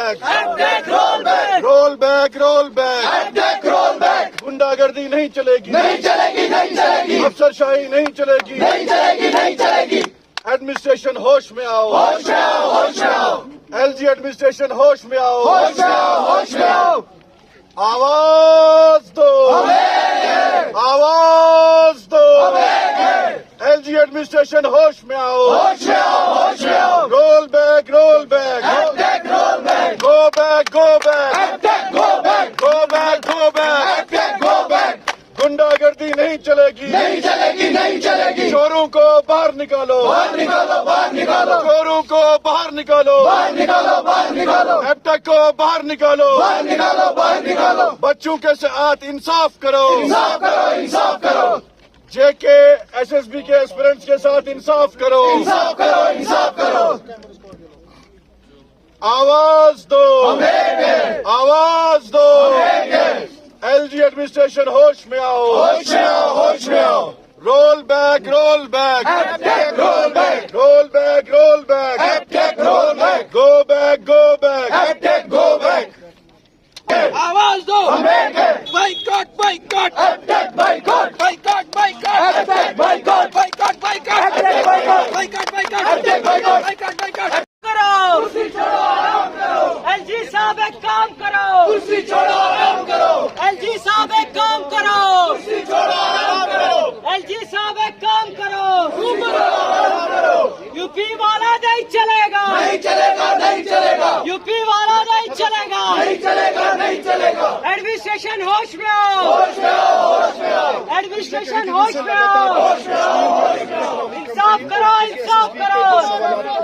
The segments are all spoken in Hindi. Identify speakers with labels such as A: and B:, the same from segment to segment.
A: Back, roll back, roll back, roll back. गुंडागर्दी नहीं चलेगी, नहीं चलेगी, नहीं चलेगी। अफसरशाही नहीं चलेगी, नहीं चलेगी, नहीं चलेगी। एडमिनिस्ट्रेशन होश में आओ, होश में आओ, होश में आओ। एलजी एडमिनिस्ट्रेशन होश में आओ, होश में आओ, होश में आओ। आवाज दो, आवाज दो। एलजी एडमिनिस्ट्रेशन होश में आओ, होश में आओ, होश में आओ। Roll back, roll back, roll back, go back, go back, go back, go back, go back, go back. गुंडागर्दी नहीं चलेगी, नहीं चलेगी, नहीं चलेगी। चोरों को बाहर निकालो, बाहर निकालो, बाहर निकालो। चोरों को बाहर निकालो, बाहर निकालो, बाहर निकालो। एबटेक को बाहर निकालो, बाहर निकालो, बाहर निकालो। बच्चों के साथ इंसाफ करो, इंसाफ करो, इंसाफ करो। जेके एसएसबी के एस्पिरेंट्स के साथ इंसाफ करो, इंसाफ करो, इंसाफ करो। आवाज दो, आवाज दो। एलजी एडमिनिस्ट्रेशन होश में आओ, होश में आओ, होश में आओ। Roll back, roll back, roll back, roll back, roll back, roll back. Go back, go back, go back.
B: आवाज दो, boycott, boycott, boycott, boycott, boycott, boycott, boycott, boycott, boycott, boycott, boycott करो। कुर्सी छोड़ो, आराम करो। एलजी साहब एक काम करो। कुर्सी छोड़ो, आराम करो। एलजी साहब एक काम करो। कुर्सी छोड़ो, आराम करो। एलजी साहब एक काम करो। आराम करो। यूपी वाला नहीं चलेगा, नहीं चलेगा, नहीं चलेगा। यूपी वाला नहीं चलेगा, नहीं चलेगा, नहीं चलेगा। एडमिनिस्ट्रेशन होश में आओ, होश में आओ, होश में आओ। एडमिनिस्ट्रेशन होश में आओ, होश में आओ, होश में आओ। इंसाफ करो, इंसाफ करो,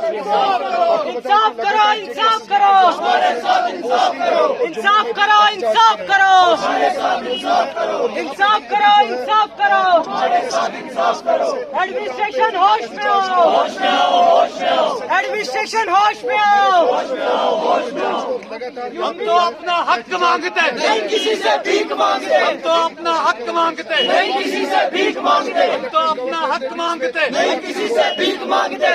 B: इंसाफ करो, इंसाफ करो, इंसाफ करो। हमारे साथ इंसाफ करो, इंसाफ करो, इंसाफ करो। हमारे साथ इंसाफ करो, इंसाफ करो, इंसाफ करो। हमारे साथ इंसाफ करो। एडमिनिस्ट्रेशन होश में आओ, होश में आओ, होश में आओ। एडमिनिस्ट्रेशन होश में आओ, होश में आओ, होश में आओ। हम तो अपना हक मांगते हैं, नहीं किसी से भीख मांगते। हम तो अपना हक मांगते हैं, नहीं किसी से भीख मांगते। हम तो अपना हक मांगते हैं, नहीं किसी से भीख मांगते।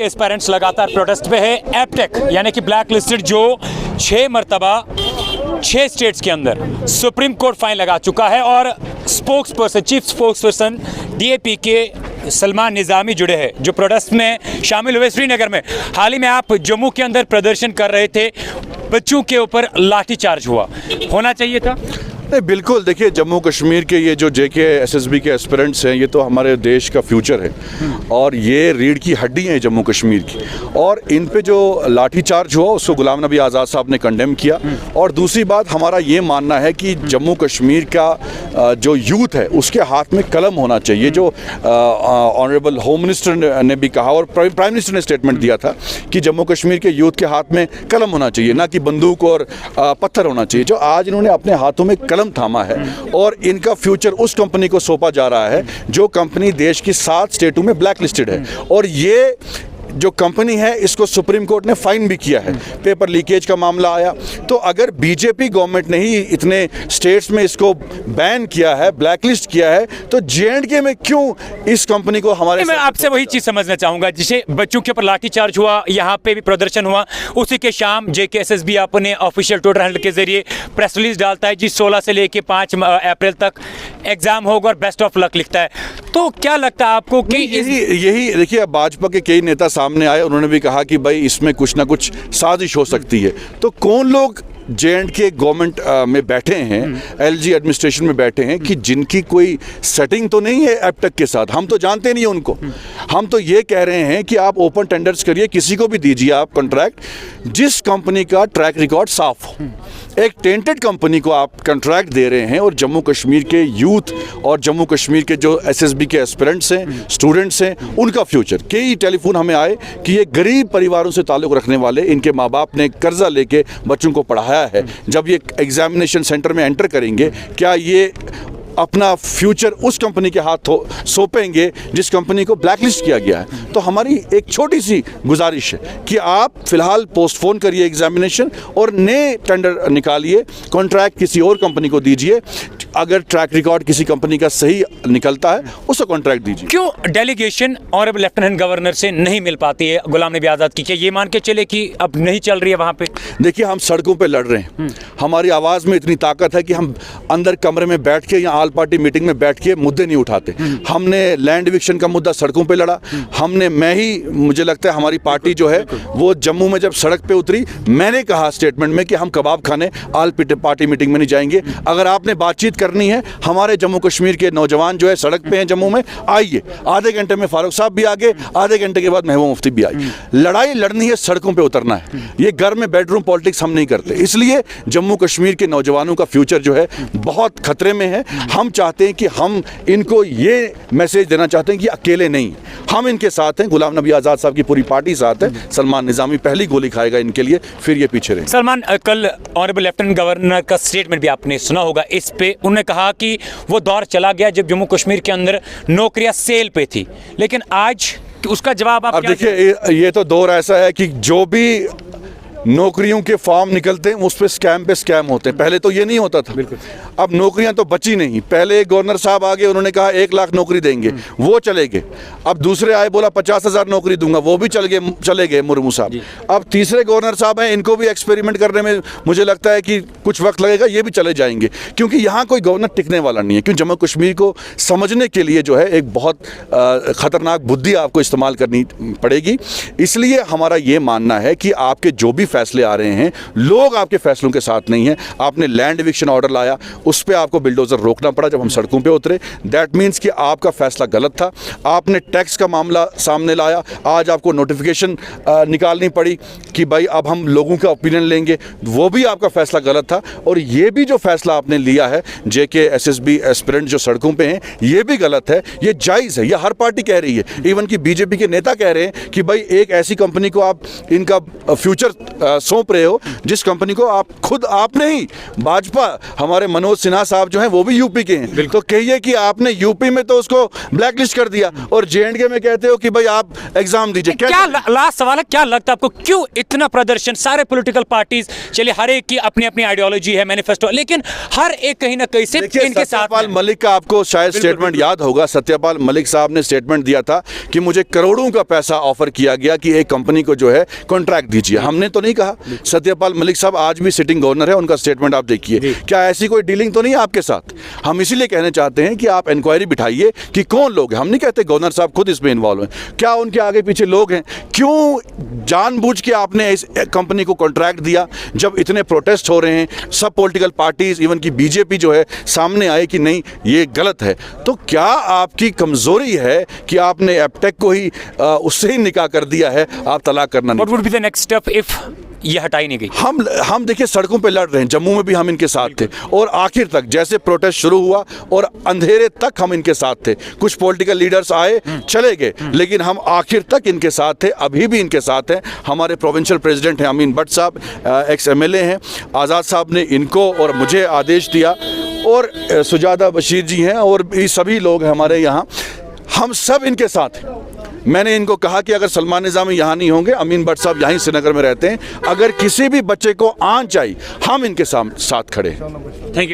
C: एस्पायरेंट्स लगातार प्रोटेस्ट पे है। एबटेक यानी कि ब्लैक लिस्टेड जो 6 मरतबा 6 स्टेट्स के अंदर सुप्रीम कोर्ट फाइन लगा चुका है और spokes person, chief spokes person DAP के सलमान निज़ामी जुड़े हैं जो प्रोटेस्ट में शामिल हुए। श्रीनगर में हाल ही में आप जम्मू के अंदर प्रदर्शन कर रहे थे, बच्चों के ऊपर लाठीचार्ज हुआ, होना चाहिए था?
A: नहीं, बिल्कुल। देखिए, जम्मू कश्मीर के ये जो जेके एसएसबी के एस्पिरेंट्स हैं, ये तो हमारे देश का फ्यूचर है और ये रीढ़ की हड्डी है जम्मू कश्मीर की। और इन पे जो लाठीचार्ज हुआ उसको गुलाम नबी आज़ाद साहब ने कंडेम किया। और दूसरी बात, हमारा ये मानना है कि जम्मू कश्मीर का जो यूथ है उसके हाथ में कलम होना चाहिए। जो ऑनरेबल होम मिनिस्टर ने भी कहा और प्राइम मिनिस्टर ने स्टेटमेंट दिया था कि जम्मू कश्मीर के यूथ के हाथ में कलम होना चाहिए, ना कि बंदूक और पत्थर होना चाहिए। जो आज इन्होंने अपने हाथों में कलम थामा है और इनका फ्यूचर उस कंपनी को सौंपा जा रहा है जो कंपनी देश की 7 स्टेटों में ब्लैक लिस्टेड है। और ये जो कंपनी है इसको सुप्रीम कोर्ट ने फाइन भी किया है। पेपर लीकेज का मामला आया, तो अगर बीजेपी गवर्नमेंट ने ही इतने स्टेट्स में इसको बैन किया है, ब्लैकलिस्ट किया है, तो जेएंडके में क्यों इस कंपनी को हमारे।
C: मैं आपसे वही चीज़ समझना चाहूँगा, जिसे बच्चों के ऊपर लाठीचार्ज हुआ, यहाँ पे भी प्रदर्शन हुआ, उसी के शाम जेकेएसएसबी अपने ऑफिशियल ट्विटर हैंडल के जरिए प्रेस रिलीज डालता है जी 16 से लेके 5 अप्रैल तक एग्जाम होगा और बेस्ट ऑफ लक लिखता है। तो क्या लगता है आपको कि
A: यही देखिए, भाजपा के कई नेता सामने आए, उन्होंने भी कहा कि भाई इसमें कुछ ना कुछ साजिश हो सकती है। तो कौन लोग जेएंडके गवर्नमेंट में बैठे हैं, एलजी एडमिनिस्ट्रेशन में बैठे हैं कि जिनकी कोई सेटिंग तो नहीं है एबटेक के साथ? हम तो जानते नहीं उनको। हम तो ये कह रहे हैं कि आप ओपन टेंडर्स करिए, किसी को भी दीजिए आप कॉन्ट्रैक्ट जिस कंपनी का ट्रैक रिकॉर्ड साफ हो। एक टेंटेड कंपनी को आप कॉन्ट्रैक्ट दे रहे हैं और जम्मू कश्मीर के यूथ और जम्मू कश्मीर के जो एसएसबी के एस्पिरेंट्स हैं, स्टूडेंट्स हैं, उनका फ्यूचर। कई टेलीफोन हमें आए कि ये गरीब परिवारों से ताल्लुक़ रखने वाले, इनके माँ बाप ने कर्जा लेके बच्चों को पढ़ाया है, जब ये एग्जामिनेशन सेंटर में एंटर करेंगे क्या ये अपना फ्यूचर उस कंपनी के हाथ सौंपेंगे जिस कंपनी को ब्लैकलिस्ट किया गया है? तो हमारी एक छोटी सी गुजारिश है कि आप फिलहाल पोस्टपोन करिए एग्जामिनेशन और नए टेंडर निकालिए, कॉन्ट्रैक्ट किसी और कंपनी को दीजिए। अगर ट्रैक रिकॉर्ड किसी कंपनी का सही निकलता है उसको कॉन्ट्रैक्ट दीजिए।
C: क्यों डेलीगेशन ऑनरेबल लेफ्टिनेंट गवर्नर से नहीं मिल पाती है गुलाम नबी आज़ाद की? क्या ये मान के चले कि अब नहीं चल रही है वहाँ पे?
A: देखिए, हम सड़कों पे लड़ रहे हैं, हमारी आवाज़ में इतनी ताकत है कि हम अंदर कमरे में बैठ के या ऑल पार्टी मीटिंग में बैठ के मुद्दे नहीं उठाते। हमने लैंड इविक्शन का मुद्दा सड़कों पे लड़ा। मुझे लगता है हमारी पार्टी जो है वो जम्मू में जब सड़क पे उतरी, मैंने कहा स्टेटमेंट में कि हम कबाब खाने ऑल पार्टी मीटिंग में नहीं जाएंगे। अगर आपने बातचीत करनी है, हमारे जम्मू कश्मीर के नौजवान जो है सड़क पे हैं जम्मू में, आइए। आधे घंटे में फारूक साहब भी आगे, आधे घंटे के बाद महबूबा मुफ्ती भी आई। लड़ाई लड़नी है, सड़कों पे उतरना है। ये घर में बेडरूम पॉलिटिक्स हम नहीं करते। इसलिए जम्मू कश्मीर के नौजवानों का फ्यूचर जो है बहुत खतरे में है। हम चाहते हैं कि हम इनको ये मैसेज देना चाहते हैं कि अकेले नहीं, हम इनके साथ हैं। गुलाम नबी आज़ाद साहब की पूरी पार्टी साथ है। सलमान निज़ामी पहली गोली खाएगा इनके लिए, फिर ये पीछे रहे।
C: सलमान, कल ऑनरेबल लेफ्टिनेंट गवर्नर का स्टेटमेंट भी आपने सुना होगा। इस पे उन्होंने कहा कि वो दौर चला गया जब जम्मू कश्मीर के अंदर नौकरियां सेल पे थी, लेकिन आज उसका जवाब आप
A: अब देखिए, ये तो दौर ऐसा है कि जो भी नौकरियों के फॉर्म निकलते हैं उस पे स्कैम होते हैं। पहले तो ये नहीं होता था। अब नौकरियां तो बची नहीं। पहले गवर्नर साहब आगे, उन्होंने कहा 1 लाख नौकरी देंगे, वो चले गए। अब दूसरे आए, बोला 50,000 नौकरी दूंगा, वो भी चले गए मुर्मू साहब। अब तीसरे गवर्नर साहब हैं, इनको भी एक्सपेरिमेंट करने में मुझे लगता है कि कुछ वक्त लगेगा, ये भी चले जाएंगे, क्योंकि यहाँ कोई गवर्नर टिकने वाला नहीं है। क्योंकि जम्मू कश्मीर को समझने के लिए जो है एक बहुत खतरनाक बुद्धि आपको इस्तेमाल करनी पड़ेगी। इसलिए हमारा ये मानना है कि आपके जो भी फैसले आ रहे हैं, लोग आपके फैसलों के साथ नहीं हैं। आपने लैंड इविक्शन ऑर्डर लाया, उस पे आपको बिल्डोजर रोकना पड़ा जब हम सड़कों पे उतरे। दैट मीन्स कि आपका फैसला गलत था। आपने टैक्स का मामला सामने लाया, आज आपको नोटिफिकेशन निकालनी पड़ी कि भाई अब हम लोगों का ओपिनियन लेंगे, वो भी आपका फैसला गलत था। और ये भी जो फैसला आपने लिया है, जेके एसएसबी एस्पिरेंट जो सड़कों पे हैं, ये भी गलत है। ये जायज़ है, ये हर पार्टी कह रही है। इवन कि बीजेपी के नेता कह रहे हैं कि भाई एक ऐसी कंपनी को आप इनका फ्यूचर सौंप रहे हो जिस कंपनी को आप नहीं, भाजपा, हमारे मनोज सिन्हा साहब जो हैं वो भी यूपी के हैं, तो कहिए कि आपने यूपी में तो उसको ब्लैकलिस्ट कर दिया और जेएंडके में कहते हो कि भाई आप एग्जाम दीजिए।
C: क्या लास्ट सवाल है, क्या लगता है आपको क्यों इतना प्रदर्शन? सारे पॉलिटिकल पार्टीज, चलिए हर एक की अपनी अपनी आइडियोलॉजी है, मैनिफेस्टो, लेकिन हर एक कहीं ना कहीं से इनके साथ।
A: सत्यपाल मलिक का आपको शायद स्टेटमेंट याद होगा। सत्यपाल मलिक साहब ने स्टेटमेंट दिया था कि मुझे करोड़ों का पैसा ऑफर किया गया कि एक कंपनी को जो है कॉन्ट्रैक्ट दीजिए। हमने तो नहीं कहा। सत्यपाल मलिक साहब आज भी सिटिंग गवर्नर है, उनका स्टेटमेंट आप देखिए। क्या ऐसी कोई डीलिंग तो नहीं है आपके साथ? हम इसीलिए कहने चाहते हैं कि आप इंक्वायरी बिठाइए कि कौन लोग हैं। हम नहीं कहते गवर्नर साहब खुद इसमें इन्वॉल्व हैं, क्या उनके आगे पीछे लोग हैं? क्यों जानबूझ के आपने इस कंपनी को कॉन्ट्रैक्ट दिया? जब इतने प्रोटेस्ट हो रहे हैं, सब पॉलिटिकल पार्टीज, इवन की बीजेपी जो है सामने आए कि नहीं ये गलत है, तो क्या आपकी कमजोरी है कि आपने एपटेक को ही उससे ही निकाह कर दिया है? आप तलाक करना नहीं।
C: What would be the next step if ये हटाई नहीं गई?
A: हम देखिए सड़कों पे लड़ रहे हैं, जम्मू में भी हम इनके साथ थे और आखिर तक जैसे प्रोटेस्ट शुरू हुआ और अंधेरे तक हम इनके साथ थे। कुछ पॉलिटिकल लीडर्स आए चले गए, लेकिन हम आखिर तक इनके साथ थे, अभी भी इनके साथ हैं। हमारे प्रोविंशियल प्रेसिडेंट हैं अमीन भट्ट साहब, एक्स एमएलए हैं। आज़ाद साहब ने इनको और मुझे आदेश दिया और सुजादा बशीर जी हैं और भी सभी लोग हैं हमारे यहाँ, हम सब इनके साथ हैं। मैंने इनको कहा कि अगर सलमान निज़ामी यहाँ नहीं होंगे, अमीन भट्ट साहब यहीं श्रीनगर में रहते हैं, अगर किसी भी बच्चे को आंच आई, हम इनके साथ खड़े हैं।
C: Thank you.